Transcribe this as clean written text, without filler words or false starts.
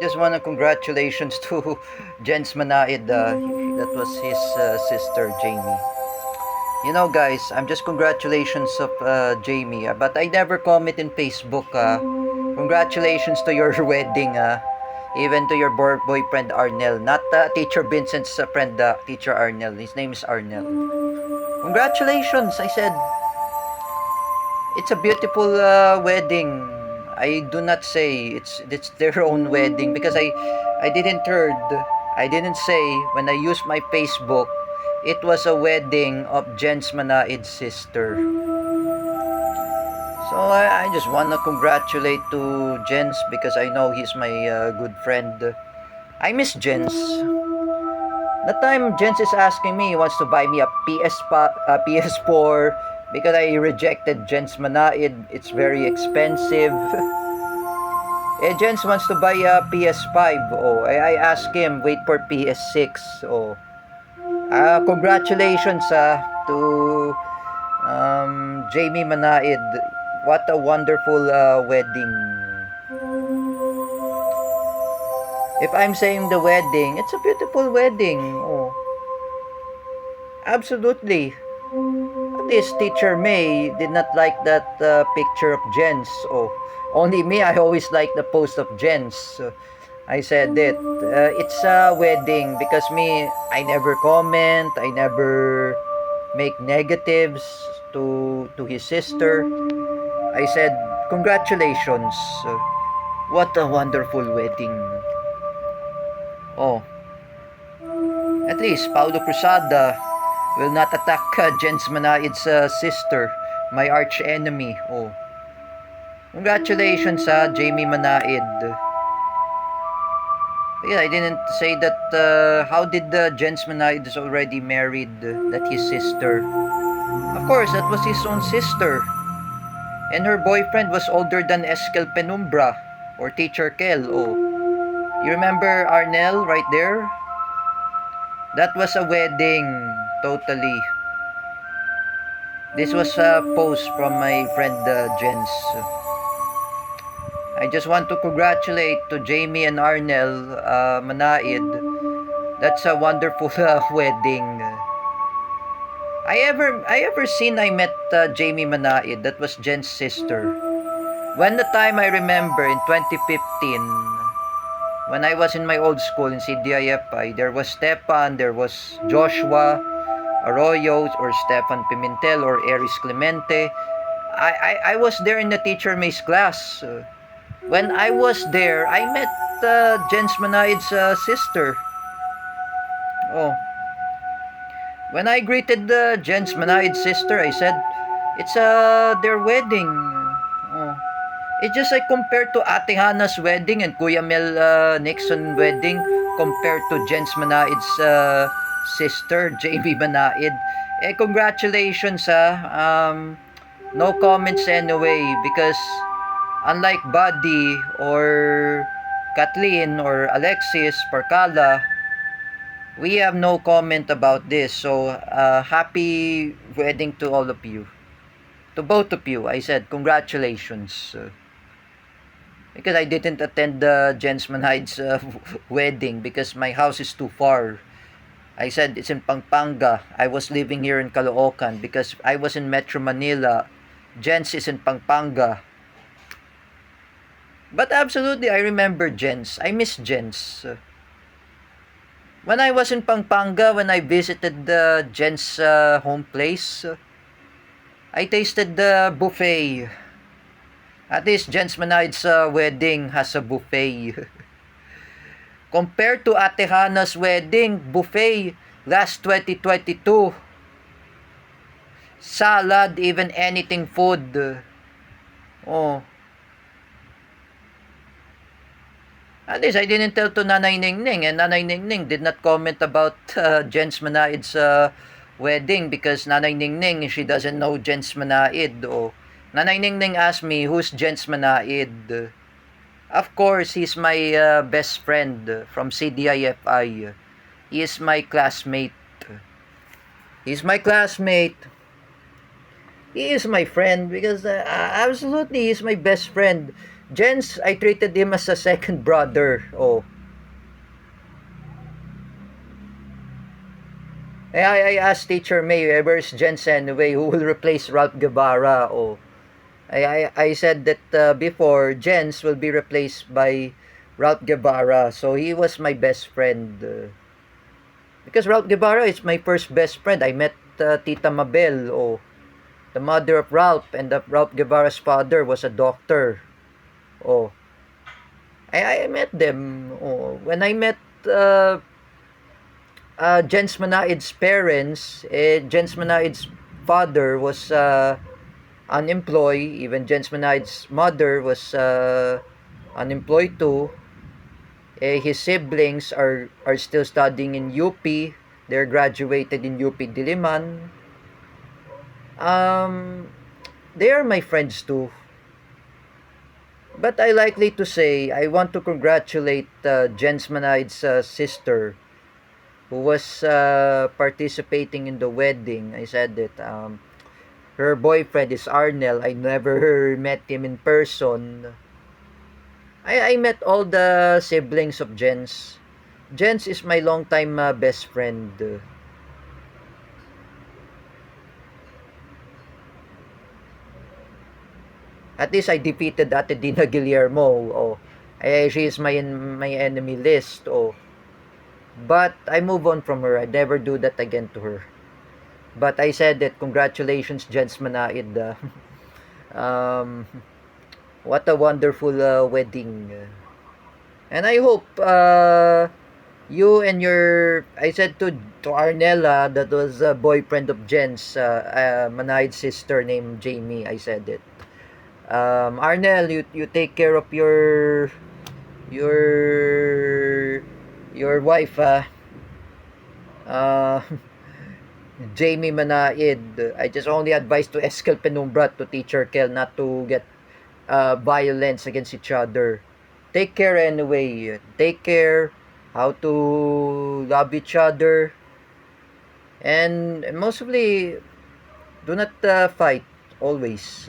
Just wanna congratulations to Jens Manaid. That was his sister Jamie. You know, guys, I'm just congratulations of Jamie, but I never comment in Facebook. Congratulations to your wedding. Even to your boyfriend Arnel, not Teacher Vincent's friend, Teacher Arnel. His name is Arnel. Congratulations, I said. It's a beautiful wedding. I do not say it's their own wedding because I didn't heard, I didn't say when I used my Facebook it was a wedding of Jens Manaid's sister. So I just wanna congratulate to Jens because I know he's my good friend. I miss Jens. The time Jens is asking me, he wants to buy me a PS4 because I rejected Jens Manaid. It's very expensive. Jens wants to buy a PS5. Oh, I asked him, wait for PS6. Oh, congratulations to Jamie Manaid. What a wonderful wedding. If I'm saying the wedding, it's a beautiful wedding. Oh, absolutely. This teacher May did not like that picture of Jens. Oh, only me, I always like the post of Jens. I said it. It's a wedding because me, I never comment. I never make negatives to his sister. I said, congratulations. What a wonderful wedding. Oh, at least Paulo Cruzada will not attack Jens Manaid's sister, my arch enemy. Oh, congratulations, Jamie Manaid. Yeah, I didn't say that. How did Jens Manaid is already married? That his sister. Of course, that was his own sister, and her boyfriend was older than Eskel Penumbra or Teacher Kel. Oh, you remember Arnel right there? That was a wedding, totally. This was a post from my friend Jens. I just want to congratulate to Jamie and Arnel Manaid. That's a wonderful wedding. I met Jamie Manaid. That was Jen's sister. When the time I remember in 2015, when I was in my old school in CDIFI, there was Stepan, there was Joshua Arroyo or Stefan Pimentel or Eris Clemente. I was there in the teacher May's class. When I was there, I met Jens Manaid's sister. Oh. When I greeted Jens Manaid's sister, I said, it's their wedding. Oh. It's just like compared to Ate Hannah's wedding and Kuya Mel Nixon wedding compared to Jens Manaid's sister, Jamie Manaid. Congratulations no comments anyway because unlike Buddy or Kathleen or Alexis Parcala, we have no comment about this. So, happy wedding to all of you. To both of you, I said congratulations. Because I didn't attend Jens Manhaid's wedding because my house is too far. I said it's in Pampanga. I was living here in Caloocan because I was in Metro Manila. Jens is in Pampanga. But absolutely, I remember Jens. I miss Jens. When I was in Pampanga, when I visited Jens' home place, I tasted the buffet. At least Jens Manaid's wedding has a buffet. Compared to Ate Hannah's wedding, buffet last 2022. Salad, even anything food. Oh. At least I didn't tell to Nanay Ningning, and Nanay Ningning did not comment about Jens Manaid's wedding because Nanay Ningning, she doesn't know Jens Manaid. Oh. Nanay Ningning asked me, who's Jens Manaid? Of course, he's my best friend from CDIFI. He is my classmate. He's my classmate. He is my friend because absolutely he's my best friend. Jens, I treated him as a second brother. Oh. I asked Teacher May, where's Jens anyway? Who will replace Ralph Guevara? Oh. I said that before, Jens will be replaced by Ralph Guevara. So he was my best friend. Because Ralph Guevara is my first best friend. I met Tita Mabel. Oh. The mother of Ralph, and Ralph Guevara's father was a doctor. Oh. I met them. Oh. When I met Jens Manaid's parents, Jens Manaid's father was unemployed. Even Jens Manaid's mother was unemployed too. His siblings are still studying in UP. They're graduated in UP Diliman. They are my friends too. But I likely to say I want to congratulate Jens Manaid's sister who was participating in the wedding. I said that her boyfriend is Arnel. I never met him in person. I met all the siblings of Jens. Jens is my longtime best friend. At least I defeated Ate Dina Guillermo. Oh, she is my enemy list. Oh, but I move on from her. I never do that again to her. But I said that congratulations, Jens Manaid. Um, what a wonderful wedding. And I hope you and your, I said to Arnella, that was a boyfriend of Jen's Manaid's sister named Jamie. I said it. Arnel, you take care of your your wife. Uh, Jamie Manaid. I just only advise to Eskel Penumbra, to Teacher Kel, not to get violence against each other. Take care anyway. Take care how to love each other. And mostly, do not fight always.